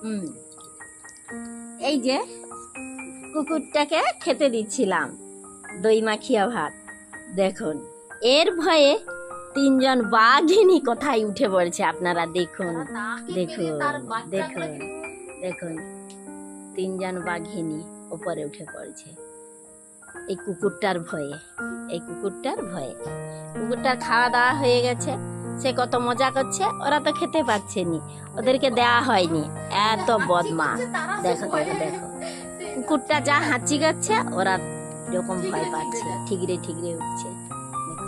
হুম, এই যে কুকুরটাকে খেতে দিচ্ছিলাম দই মাখিয়া ভাত। দেখুন, এর ভয়ে তিনজন বাঘিনী কোথায় উঠে পড়েছে আপনারা দেখুন। দেখুন দেখুন দেখুন, তিনজন বাঘিনী উপরে উঠে পড়েছে এই কুকুরটার ভয়ে। এই কুকুরটার ভয়ে কুকুরটার খাওয়া দাওয়া হয়ে গেছে, সে কত মজা করছে, ওরা তো খেতে পাচ্ছে নি, ওদেরকে দেওয়া হয়নি। এত বদমাশ! দেখো দেখো দেখো, কুকুরটা যা হাঁচি করছে ওরা এরকম ভয় পাচ্ছে, ঠিকরে ঠিকরে উঠছে। দেখো,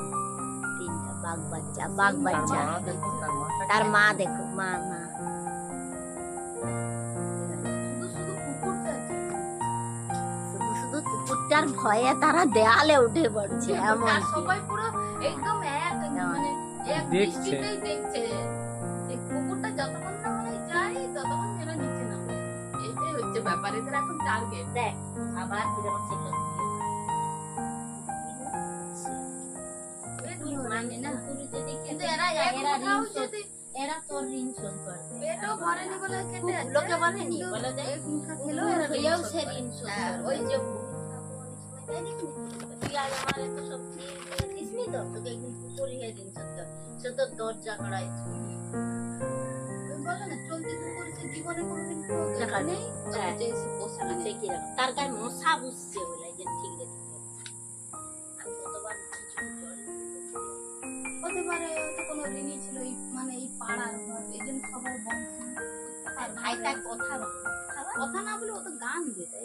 তিনটা বাঘ বাচ্চা, বাঘ বাচ্চা, তার মা দেখো, মা মা শুধু শুধু কুকুরটার ভয়ে তারা দেয়ালে উঠে পড়ছে। এমন সবাই পুরো একদম এক মানে এক দৃষ্টিতেই দেখছে যে কুকুরটা যতক্ষণ না মানে যায় ততক্ষণ যেন নিচে না। এটাই হচ্ছে ব্যাপার, এদের এখন টার্গেট। দেখ আবার কিরকম ছিল মানে না, কিন্তু এরা এক কোথাও যদি এরা তোর ঋণ শোধ করবে। পেটও ভরেনি বলে খেতে আছে, লোকে বলেনি, কিন্তু বলে যে এক মুঠা খেলেও এরা হইলেও ঋণ সে শোধ ঋণ শোধ হ্যাঁ, করবে। ওই যে তুই আজ আমার এত সবজি দিসনি তো, তোকে একদিন পুকুরি হয়ে ঋণ শোধ কর। সে তো দরজা করাই ওই বলে না চলতি করেছে জীবনে কোনোদিন টাকা নেই, হ্যাঁ। অথচ এসে পোষা না। তার গায়ে মশা বুঝছে বলে যে ঠিক রেখে আমি কতবার খিচুড়ি জল হতে পারে হয়তো কোনো ঋণী ছিল এই মানে এই পাড়ার ভাব, এই জন্য সবার বংশ। আর ভাইটা কথা বলে। কথা না বলে ও তো গান দিতে